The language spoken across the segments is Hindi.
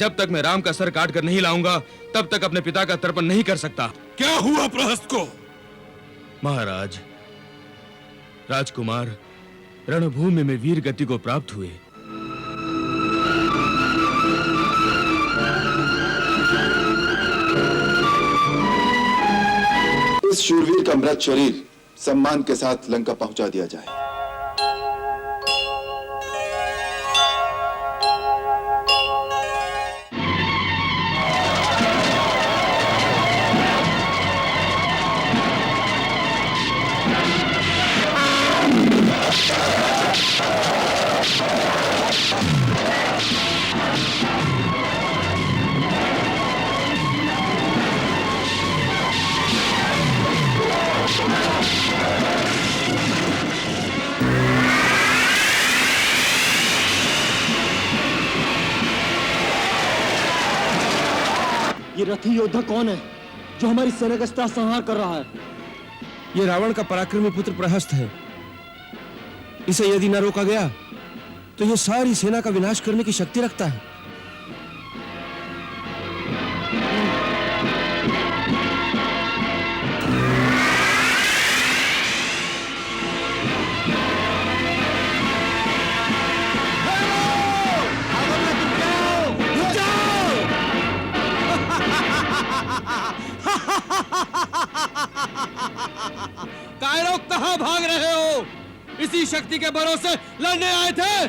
जब तक मैं राम का सर काट कर नहीं लाऊंगा तब तक अपने पिता का तर्पण नहीं कर सकता। क्या हुआ प्रहस्त को? महाराज, राजकुमार रणभूमि में वीर गति को प्राप्त हुए। इस शूरवीर का मृत शरीर सम्मान के साथ लंका पहुंचा दिया जाए। ये रथी योद्धा कौन है जो हमारी सेना का संहार कर रहा है? ये रावण का पराक्रमी पुत्र प्रहस्त है। इसे यदि न रोका गया तो ये सारी सेना का विनाश करने की शक्ति रखता है। कायरों, कहां भाग रहे हो? इसी शक्ति के भरोसे लड़ने आए थे।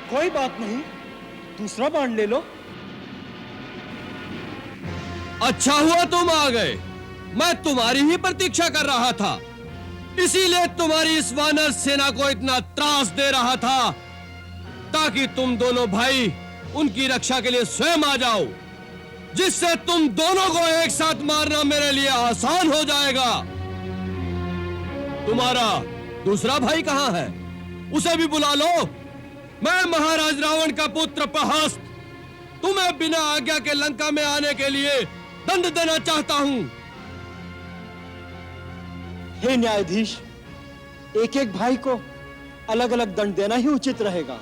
कोई बात नहीं, दूसरा बाण ले लो। अच्छा हुआ तुम आ गए। मैं तुम्हारी ही प्रतीक्षा कर रहा था, इसीलिए तुम्हारी इस वानर सेना को इतना त्रास दे रहा था ताकि तुम दोनों भाई उनकी रक्षा के लिए स्वयं आ जाओ, जिससे तुम दोनों को एक साथ मारना मेरे लिए आसान हो जाएगा। तुम्हारा दूसरा भाई कहां है? उसे भी बुला लो। मैं महाराज रावण का पुत्र प्रहस्त तुम्हें बिना आज्ञा के लंका में आने के लिए दंड देना चाहता हूं। हे न्यायाधीश, एक एक भाई को अलग अलग दंड देना ही उचित रहेगा।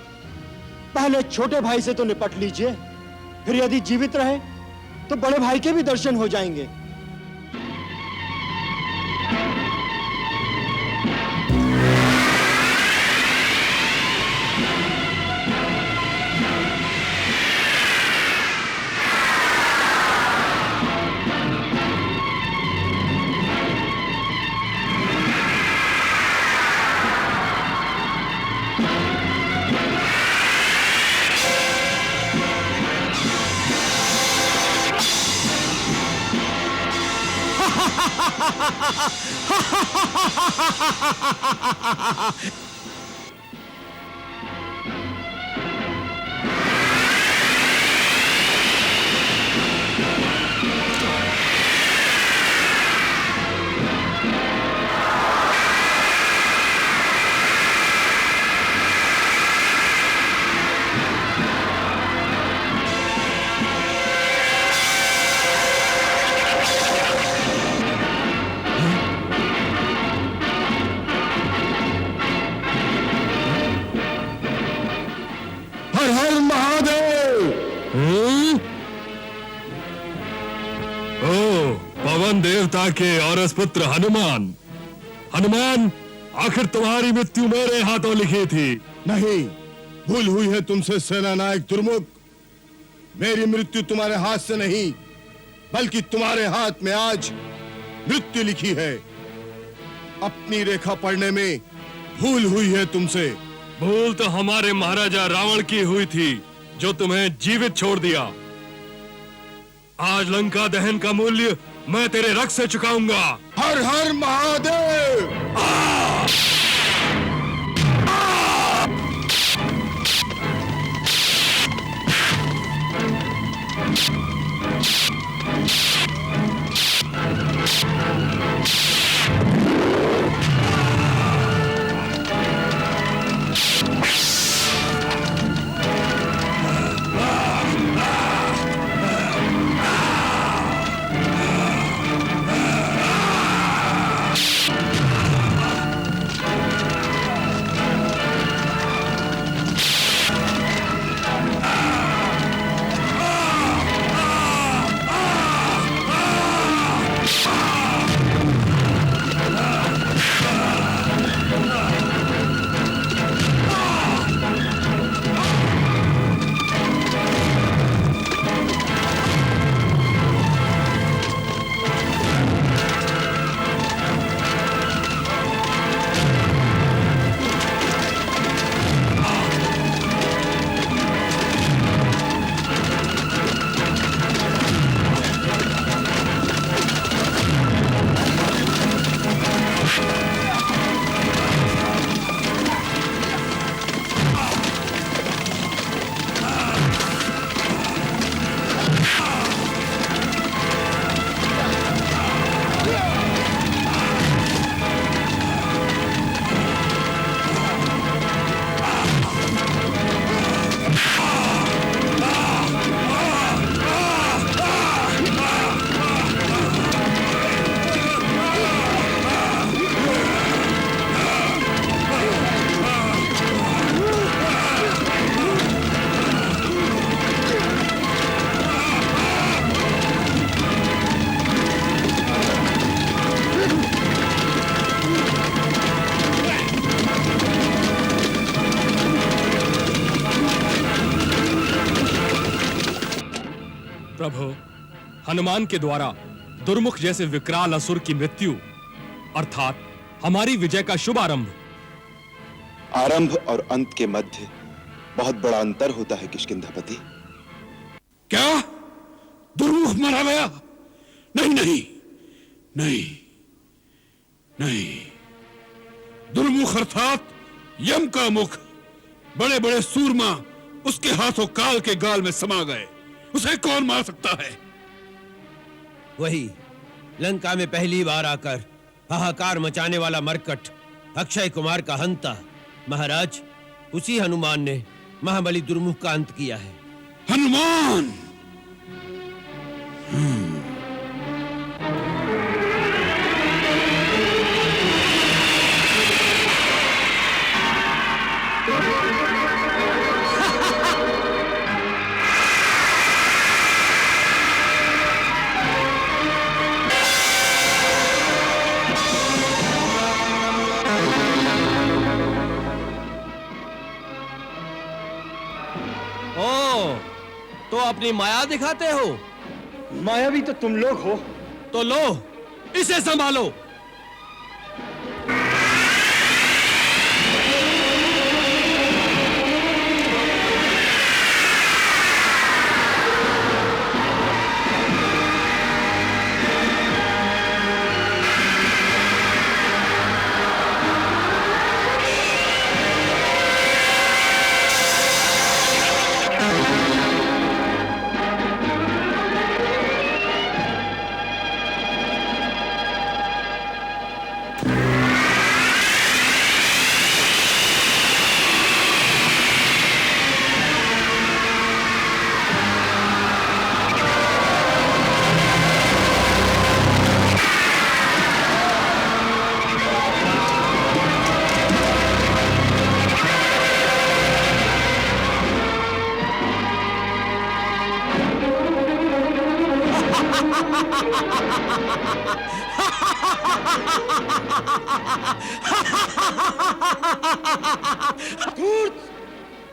पहले छोटे भाई से तो निपट लीजिए, फिर यदि जीवित रहे तो बड़े भाई के भी दर्शन हो जाएंगे। हर हर महादेव। ओ पवन देवता के औरस पुत्र हनुमान, हनुमान, आखिर तुम्हारी मृत्यु मेरे हाथों लिखी थी। नहीं, भूल हुई है तुमसे सेनानायक दुर्मुख। मेरी मृत्यु तुम्हारे हाथ से नहीं बल्कि तुम्हारे हाथ में आज मृत्यु लिखी है। अपनी रेखा पढ़ने में भूल हुई है तुमसे। भूल तो हमारे महाराजा रावण की हुई थी जो तुम्हें जीवित छोड़ दिया। आज लंका दहन का मूल्य मैं तेरे रक्त से चुकाऊंगा। हर हर महादेव। प्रभु, हनुमान के द्वारा दुर्मुख जैसे विकराल असुर की मृत्यु अर्थात हमारी विजय का शुभ आरंभ। आरंभ और अंत के मध्य बहुत बड़ा अंतर होता है किष्किंधापति। क्या दुर्मुख मारा गया? नहीं नहीं नहीं नहीं, दुर्मुख अर्थात यम का मुख। बड़े बड़े सूरमा उसके हाथों काल के गाल में समा गए। उसे कौन मार सकता है? वही लंका में पहली बार आकर हाहाकार मचाने वाला मरकट अक्षय कुमार का हंता। महाराज, उसी हनुमान ने महाबली दुर्मुख का अंत किया है। हनुमान! तो अपनी माया दिखाते हो? मायावी तो तुम लोग हो। तो लो, इसे संभालो।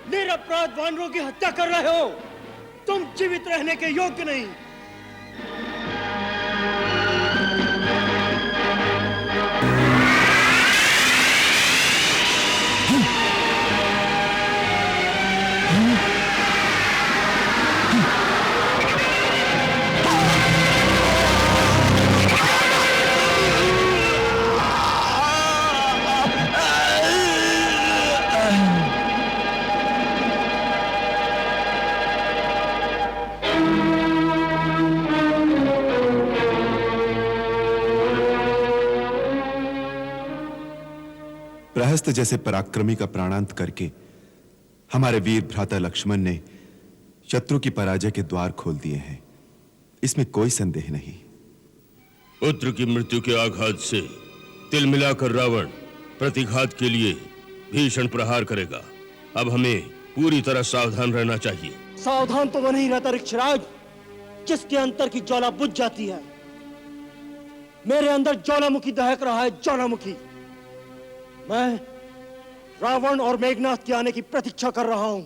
निरपराध वानरों की हत्या कर रहे हो। तुम जीवित रहने के योग्य नहीं। प्रहस्त जैसे पराक्रमी का प्राणांत करके हमारे वीर भ्राता लक्ष्मण ने शत्रु की पराजय के द्वार खोल दिए हैं, इसमें कोई संदेह नहीं। पुत्र की मृत्यु के आघात से तिल मिलाकर रावण प्रतिघात के लिए भीषण प्रहार करेगा। अब हमें पूरी तरह सावधान रहना चाहिए। सावधान तो वो नहीं रहता ऋक्षराज, जिसके अंतर की ज्वाला बुझ जाती है। मेरे अंदर ज्वालामुखी दहक रहा है, ज्वालामुखी। मैं रावण और मेघनाथ के आने की प्रतीक्षा कर रहा हूं।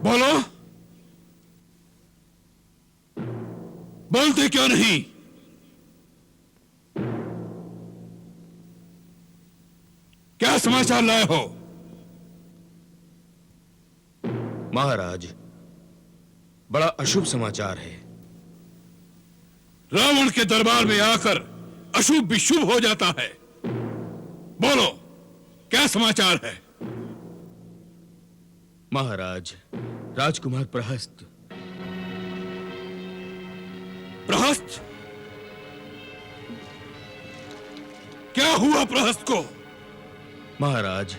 बोलो, बोलते क्यों नहीं? क्या समाचार लाए हो? महाराज, बड़ा अशुभ समाचार है। रावण के दरबार में आकर अशुभ भी शुभ हो जाता है। बोलो, क्या समाचार है? महाराज, राजकुमार प्रहस्त। प्रहस्त? क्या हुआ प्रहस्त को? महाराज,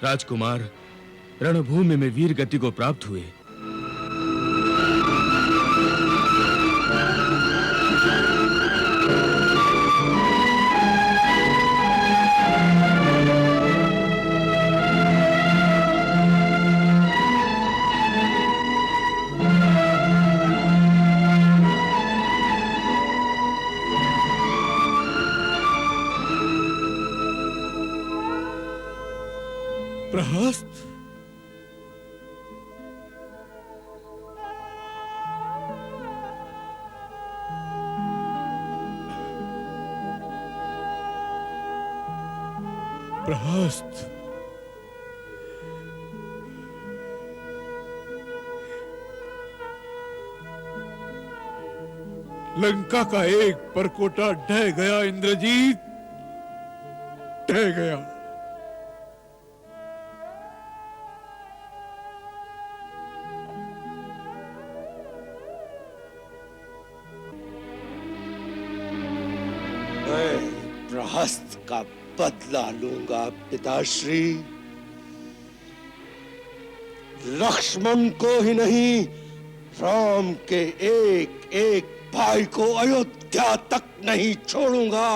राजकुमार रणभूमि में वीर गति को प्राप्त हुए। प्रहस्त? प्रहस्त, लंका का एक परकोटा ढह गया इंद्रजीत, ढह गया। मैं प्रहस्त का बदला लूंगा पिताश्री। लक्ष्मण को ही नहीं, राम के एक एक भाई को अयोध्या तक नहीं छोड़ूंगा।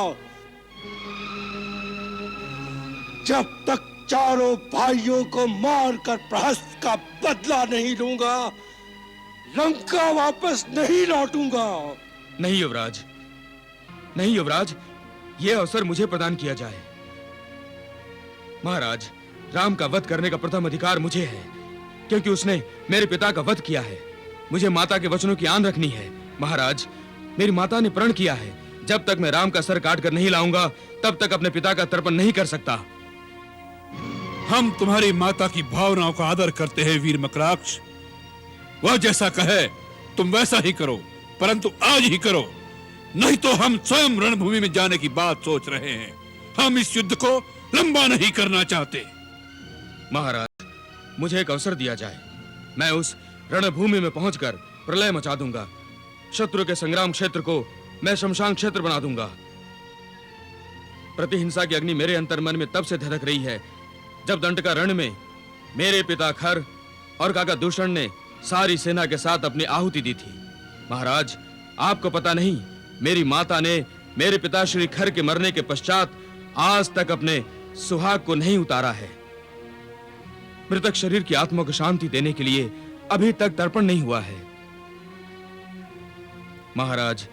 जब तक चारों भाइयों को मारकर प्रहस्त का बदला नहीं लूंगा, लंका वापस नहीं लौटूंगा। नहीं युवराज, नहीं युवराज, यह अवसर मुझे प्रदान किया जाए। महाराज, राम का वध करने का प्रथम अधिकार मुझे है, क्योंकि उसने मेरे पिता का वध किया है। मुझे माता के वचनों की आन रखनी है। महाराज, मेरी माता ने प्रण किया है, जब तक मैं राम का सर काट कर नहीं लाऊंगा, तब तक अपने पिता का तर्पण नहीं कर सकता। हम तुम्हारी माता की भावनाओं का आदर करते हैं वीर मकराक्ष। वह जैसा कहे तुम वैसा ही करो, परंतु आज ही करो, नहीं तो हम स्वयं रणभूमि में जाने की बात सोच रहे हैं। हम इस युद्ध को लंबा नहीं करना चाहते। महाराज, मुझे एक अवसर दिया जाए। मैं उस रणभूमि में पहुंचकर प्रलय मचा दूंगा। शत्रु के संग्राम क्षेत्र को मैं शमशान क्षेत्र बना दूंगा। प्रतिहिंसा की अग्नि मेरे अंतर्मन में तब से धधक रही है, जब दंडका रण में मेरे पिता खर और काका दूषण ने सारी सेना के साथ अपनी आहुति दी थी। महाराज, आपको पता नहीं, मेरी माता ने मेरे पिता श्री खर के मरने के पश्चात आज तक अपने सुहाग को नहीं उतारा है। मृतक शरीर की आत्मा को शांति देने के लिए अभी तक तर्पण नहीं हुआ है। महाराज,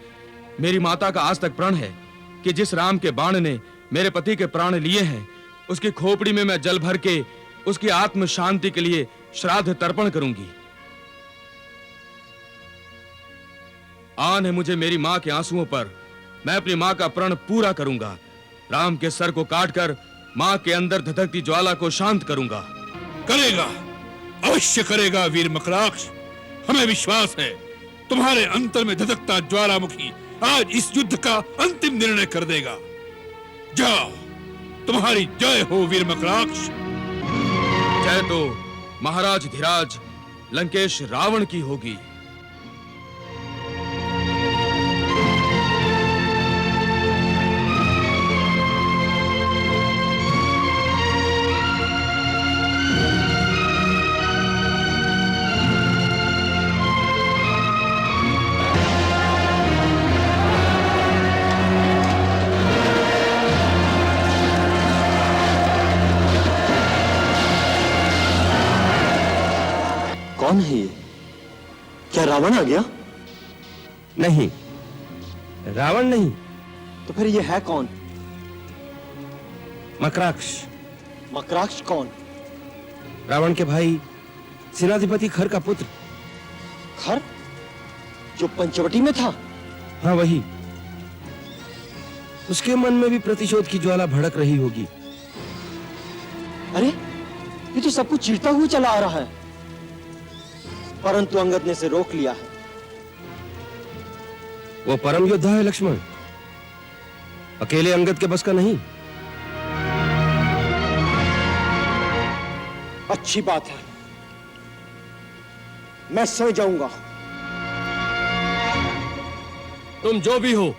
मेरी माता का आज तक प्रण है कि जिस राम के बाण ने मेरे पति के प्राण लिए हैं, उसकी खोपड़ी में मैं जल भर के उसकी आत्म शांति के लिए श्राद्ध तर्पण करूंगी। आन है मुझे मेरी मां के आंसुओं पर। मैं अपनी मां का प्रण पूरा करूंगा। राम के सर को काटकर मां के अंदर धधकती ज्वाला को शांत करूंगा। करेगा, अवश्य करेगा वीर मकराक्ष। हमें विश्वास है तुम्हारे अंतर में धधकता ज्वालामुखी आज इस युद्ध का अंतिम निर्णय कर देगा। जाओ, तुम्हारी जय हो वीर मकराक्ष। जय तो महाराज धीराज लंकेश रावण की होगी। कौन है ये? क्या रावण आ गया? नहीं, रावण नहीं। तो फिर ये है कौन? मकराक्ष। मकराक्ष कौन? रावण के भाई सेनाधिपति खर का पुत्र। खर जो पंचवटी में था? हाँ, वही। उसके मन में भी प्रतिशोध की ज्वाला भड़क रही होगी। अरे, ये तो सब कुछ चीरता हुआ चला आ रहा है, परंतु अंगद ने इसे रोक लिया है। वो परम योद्धा है लक्ष्मण, अकेले अंगद के बस का नहीं। अच्छी बात है, मैं सो जाऊंगा। तुम जो भी हो,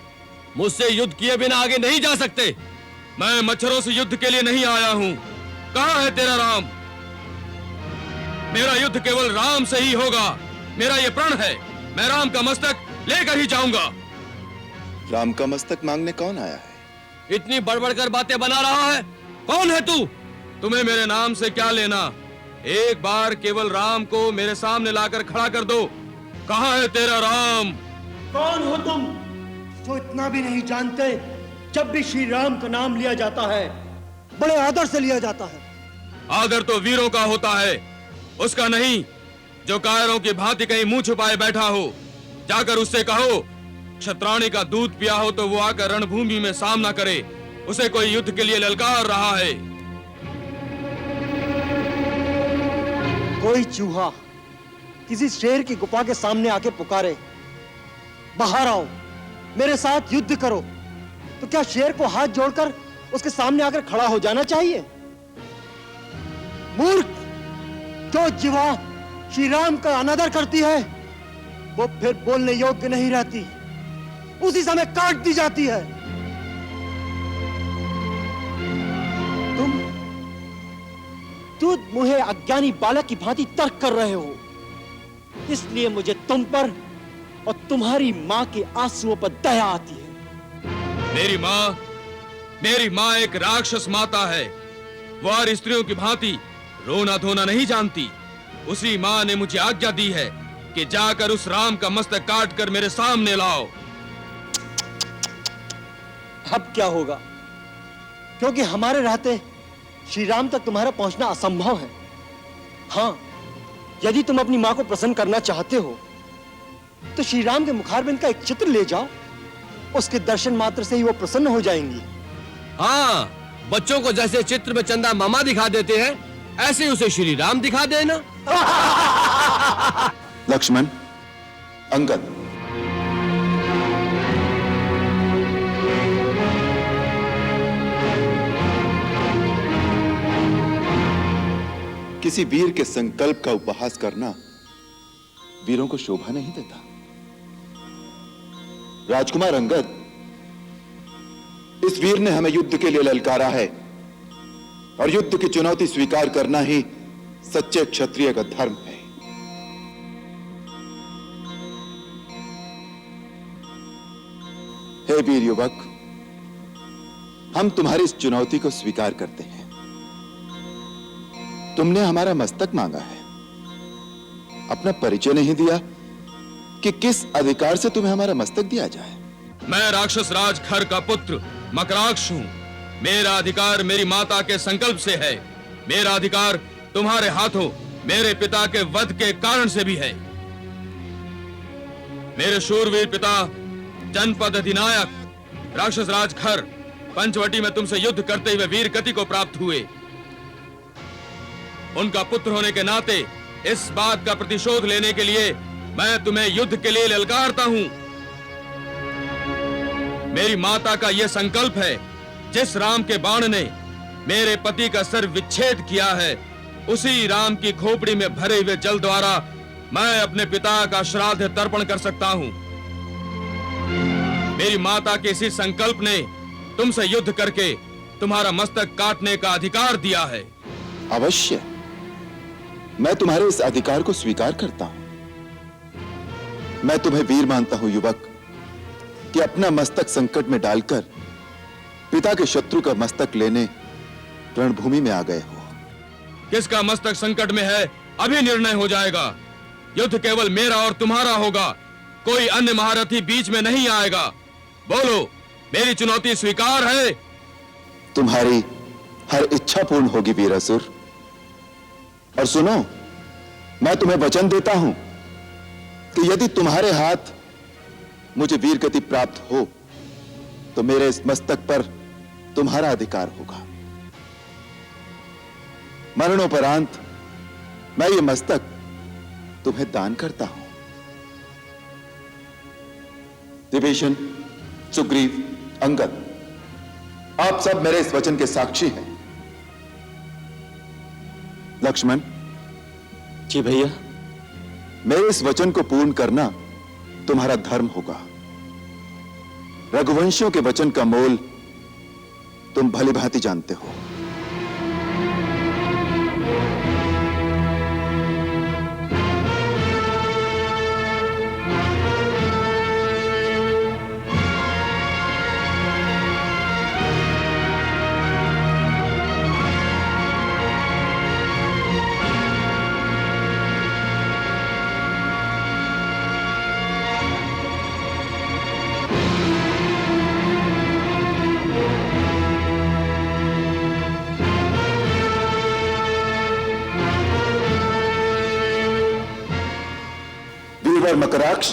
मुझसे युद्ध किए बिना आगे नहीं जा सकते। मैं मच्छरों से युद्ध के लिए नहीं आया हूं। कहां है तेरा राम? मेरा युद्ध केवल राम से ही होगा। मेरा यह प्रण है, मैं राम का मस्तक लेकर ही जाऊंगा। राम का मस्तक मांगने कौन आया है? इतनी बड़बड़ कर बातें बना रहा है, कौन है तू? तुम्हें मेरे नाम से क्या लेना? एक बार केवल राम को मेरे सामने लाकर खड़ा कर दो। कहां है तेरा राम? कौन हो तुम जो इतना भी नहीं जानते? जब भी श्री राम का नाम लिया जाता है, बड़े आदर से लिया जाता है। आदर तो वीरों का होता है, उसका नहीं जो कायरों की भांति कहीं मुंह छुपाए बैठा हो। जाकर उससे कहो, क्षत्राणी का दूध पिया हो तो वो आकर रणभूमि में सामना करे। उसे कोई युद्ध के लिए ललकार रहा है। कोई चूहा किसी शेर की गुफा के सामने आके पुकारे, बाहर आओ, मेरे साथ युद्ध करो, तो क्या शेर को हाथ जोड़कर उसके सामने आकर खड़ा हो जाना चाहिए? मूर्ख! जो जीवा श्री राम का अनादर करती है वो फिर बोलने योग्य नहीं रहती, उसी समय काट दी जाती है। तुम मुझे अज्ञानी बालक की भांति तर्क कर रहे हो, इसलिए मुझे तुम पर और तुम्हारी मां के आंसुओं पर दया आती है। मेरी माँ एक राक्षस माता है। वो और स्त्रियों की भांति रोना धोना नहीं जानती। उसी माँ ने मुझे आज्ञा दी है कि जाकर उस राम का मस्तक काट कर मेरे सामने लाओ। अब क्या होगा? क्योंकि हमारे रहते श्री राम तक तुम्हारा पहुंचना असंभव है। हाँ, यदि तुम अपनी मां को प्रसन्न करना चाहते हो तो श्री राम के मुखारबिंद का एक चित्र ले जाओ, उसके दर्शन मात्र से ही वो प्रसन्न हो जाएंगी। हाँ, बच्चों को जैसे चित्र में चंदा मामा दिखा देते हैं, ऐसे उसे श्री राम दिखा देना। लक्ष्मण, अंगद, किसी वीर के संकल्प का उपहास करना वीरों को शोभा नहीं देता। राजकुमार अंगद, इस वीर ने हमें युद्ध के लिए ललकारा है और युद्ध की चुनौती स्वीकार करना ही सच्चे क्षत्रिय का धर्म है। हे वीर युवक, हम तुम्हारी इस चुनौती को स्वीकार करते हैं। तुमने हमारा मस्तक मांगा है, अपना परिचय नहीं दिया कि किस अधिकार से तुम्हें हमारा मस्तक दिया जाए। मैं राक्षस राज खर का पुत्र मकराक्ष हूँ। मेरा अधिकार मेरी माता के संकल्प से है। मेरा अधिकार तुम्हारे हाथों मेरे पिता के वध के कारण से भी है। मेरे शूरवीर पिता जनपद अधिनायक राक्षस राज खर पंचवटी में तुमसे युद्ध करते हुए वीर गति को प्राप्त हुए। उनका पुत्र होने के नाते इस बात का प्रतिशोध लेने के लिए मैं तुम्हें युद्ध के लिए ललकारता हूं। मेरी माता का यह संकल्प है, जिस राम के बाण ने मेरे पति का सर विच्छेद किया है, उसी राम की खोपड़ी में भरे हुए जल द्वारा मैं अपने पिता का श्राद्ध तर्पण कर सकता हूं। मेरी माता के इसी संकल्प ने तुमसे युद्ध करके तुम्हारा मस्तक काटने का अधिकार दिया है। अवश्य, मैं तुम्हारे इस अधिकार को स्वीकार करता हूं। मैं तुम्हें वीर मानता हूं युवक, कि अपना मस्तक संकट में डालकर पिता के शत्रु का मस्तक लेने रणभूमि में आ गए हो। किसका मस्तक संकट में है, अभी निर्णय हो जाएगा। युद्ध केवल मेरा और तुम्हारा होगा, कोई अन्य महारथी बीच में नहीं आएगा। बोलो, मेरी चुनौती स्वीकार है? तुम्हारी हर इच्छा पूर्ण होगी वीरासुर। और सुनो, मैं तुम्हें वचन देता हूं कि यदि तुम्हारे हाथ मुझे वीर गति प्राप्त हो तो मेरे इस मस्तक पर तुम्हारा अधिकार होगा। मरणोपरांत मैं ये मस्तक तुम्हें दान करता हूं। विभीषण, सुग्रीव, अंगद, आप सब मेरे इस वचन के साक्षी हैं। लक्ष्मण जी भैया, मेरे इस वचन को पूर्ण करना तुम्हारा धर्म होगा। रघुवंशियों के वचन का मोल तुम भली भांति जानते हो। वीरवर मकराक्ष,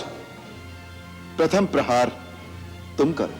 प्रथम प्रहार तुम करो।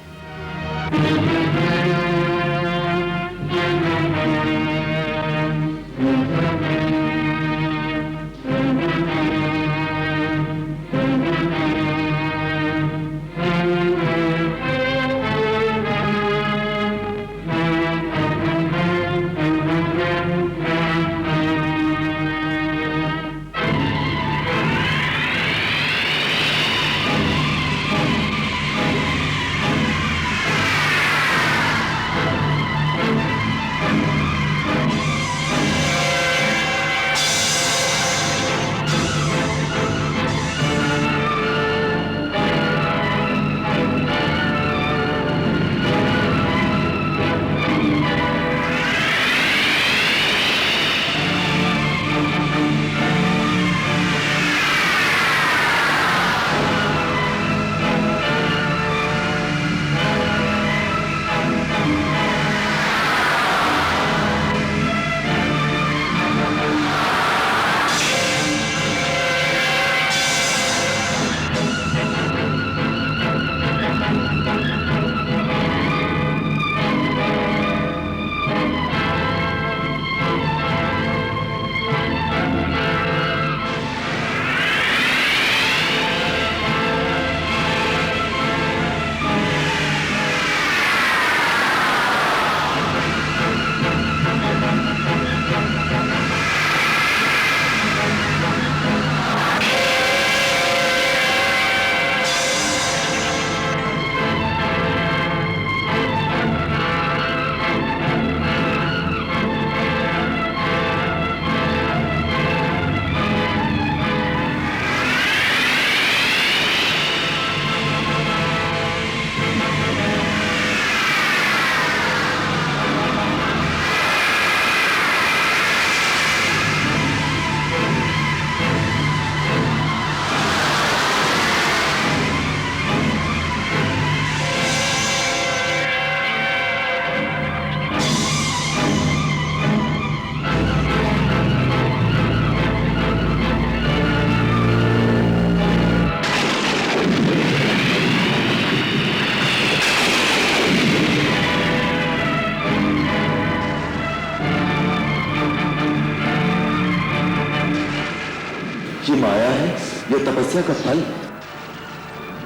ये तपस्या का फल।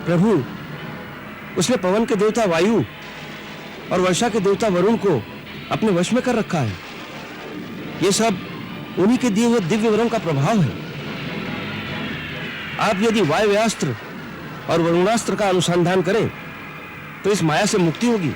प्रभु, उसने पवन के देवता वायु और वर्षा के देवता वरुण को अपने वश में कर रखा है। ये सब उन्हीं के दिए हुए दिव्य वरों का प्रभाव है। आप यदि वायव्यास्त्र और वरुणास्त्र का अनुसंधान करें तो इस माया से मुक्ति होगी।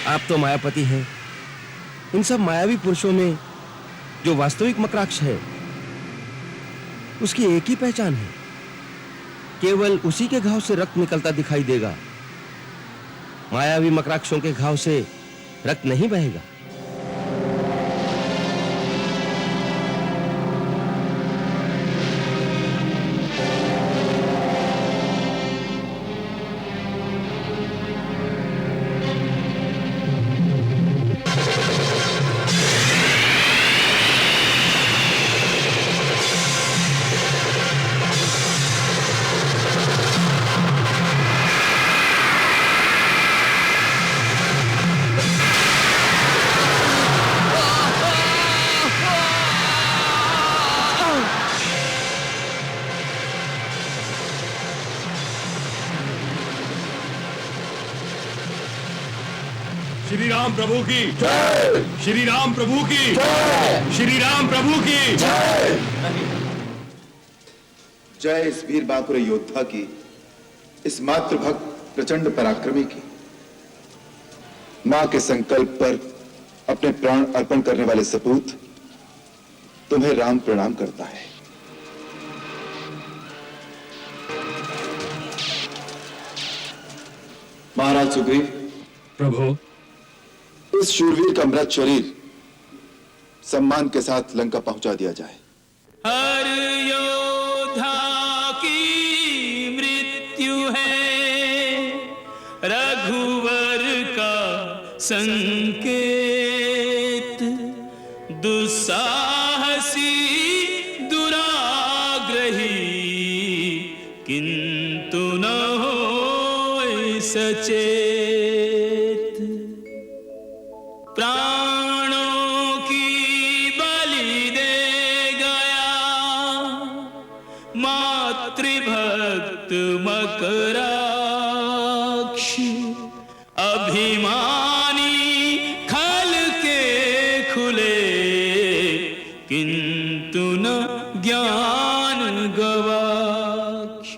आप तो मायापति हैं। इन सब मायावी पुरुषों में जो वास्तविक मकराक्ष है उसकी एक ही पहचान है, केवल उसी के घाव से रक्त निकलता दिखाई देगा। मायावी मकराक्षों के घाव से रक्त नहीं बहेगा। श्री राम प्रभु की जय। श्री राम प्रभु की जय। श्री राम प्रभु की जय। जय इस वीर बांकुर योद्धा की, इस मातृभक्त प्रचंड पराक्रमी की। मां के संकल्प पर अपने प्राण अर्पण करने वाले सपूत, तुम्हें राम प्रणाम करता है। महाराज सुग्रीव, प्रभु, इस शूरवीर का मृत शरीर सम्मान के साथ लंका पहुंचा दिया जाए। हर योद्धा की मृत्यु है रघुवर का संकेत, दुस्साहसी दुराग्रही किंतु न होए सचेत। प्राणों की बलि दे गया मातृभक्त मकराक्ष, अभिमानी खल के खुले किंतु न ज्ञान गवाक्ष।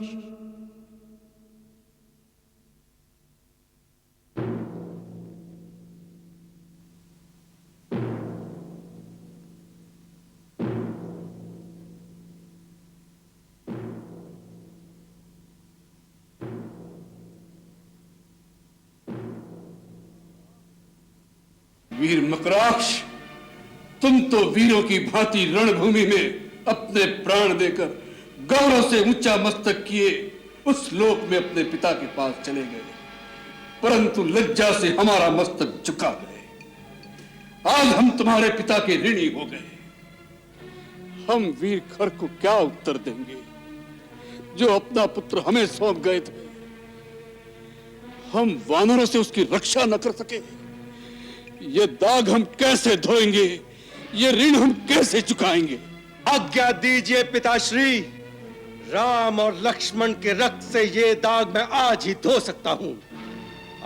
वीर मकराक्ष, तुम तो वीरों की भांति रणभूमि में अपने प्राण देकर गौरव से ऊंचा मस्तक किए उस लोक में अपने पिता के पास चले गए। परंतु लज्जा से हमारा मस्तक झुका गए। आज हम तुम्हारे पिता के ऋणी हो गए। हम वीर खर को क्या उत्तर देंगे जो अपना पुत्र हमें सौंप गए थे? हम वानरों से उसकी रक्षा न कर सके। ये दाग हम कैसे धोएंगे? ये ऋण हम कैसे चुकाएंगे? आज्ञा दीजिए पिताश्री, राम और लक्ष्मण के रक्त से ये दाग मैं आज ही धो सकता हूं।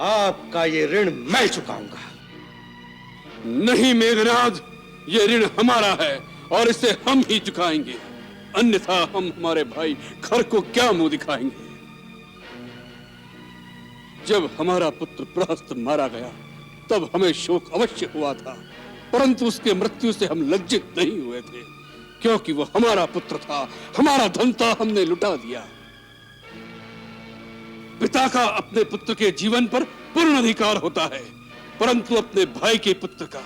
आपका ये ऋण मैं चुकाऊंगा। नहीं मेघनाद, ये ऋण हमारा है और इसे हम ही चुकाएंगे, अन्यथा हम हमारे भाई खर को क्या मुंह दिखाएंगे? जब हमारा पुत्र प्रहस्त मारा गया तब हमें शोक अवश्य हुआ था, परंतु उसके मृत्यु से हम लज्जित नहीं हुए थे, क्योंकि वो हमारा पुत्र था, हमारा धन था, हमने लुटा दिया। पिता का अपने पुत्र के जीवन पर पूर्ण अधिकार होता है, परंतु अपने भाई के पुत्र का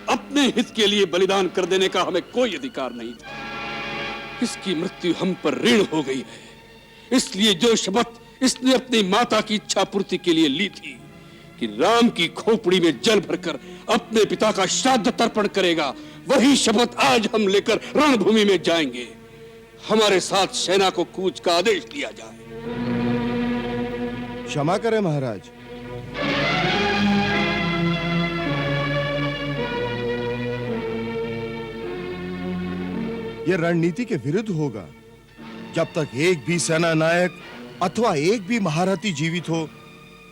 अपने हित के लिए बलिदान कर देने का हमें कोई अधिकार नहीं था। इसकी मृत्यु हम पर ऋण हो गई है, इसलिए जो शपथ इसने अपनी माता की इच्छा पूर्ति के लिए ली थी कि राम की खोपड़ी में जल भरकर अपने पिता का श्राद्ध तर्पण करेगा, वही शपथ आज हम लेकर रणभूमि में जाएंगे। हमारे साथ सेना को कूच का आदेश दिया जाए। क्षमा करें महाराज, यह रणनीति के विरुद्ध होगा। जब तक एक भी सेना नायक अथवा एक भी महारथी जीवित हो,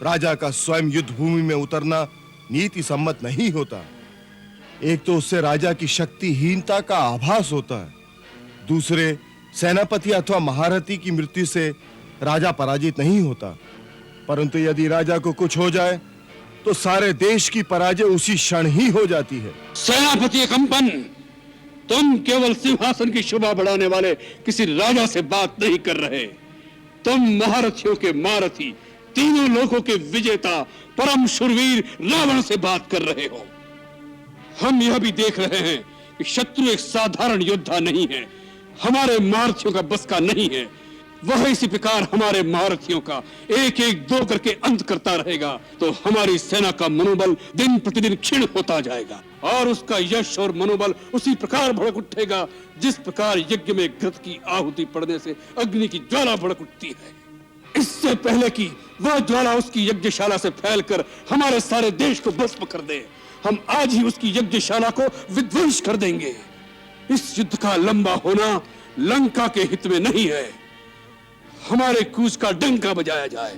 राजा का स्वयं युद्ध भूमि में उतरना नीति सम्मत नहीं होता। एक तो उससे राजा की शक्तिहीनता का आभास होता है, दूसरे सेनापति अथवा महारथी की मृत्यु से राजा पराजित नहीं होता, परंतु यदि राजा को कुछ हो जाए तो सारे देश की पराजय उसी क्षण ही हो जाती है। सेनापति कंपन, तुम केवल सिंहासन की शोभा बढ़ाने वाले किसी राजा से बात नहीं कर रहे, तुम महारथियों के महारथी, तीनों लोकों के विजेता, परम शूरवीर रावण से बात कर रहे हो। हम यह भी देख रहे हैं कि शत्रु एक साधारण योद्धा नहीं है, हमारे महारथियों का बस का नहीं है। वह इसी प्रकार हमारे महारथियों का एक एक दो करके अंत करता रहेगा तो हमारी सेना का मनोबल दिन प्रतिदिन क्षीण होता जाएगा और उसका यश और मनोबल उसी प्रकार भड़क उठेगा जिस प्रकार यज्ञ में घृत की आहुति पड़ने से अग्नि की ज्वाला भड़क उठती है। इससे पहले कि वह ज्वाला उसकी यज्ञशाला से फैलकर हमारे सारे देश को भस्म कर दे, हम आज ही उसकी यज्ञशाला को विध्वंस कर देंगे। इस युद्ध का लंबा होना लंका के हित में नहीं है। हमारे कूच का डंका बजाया जाए।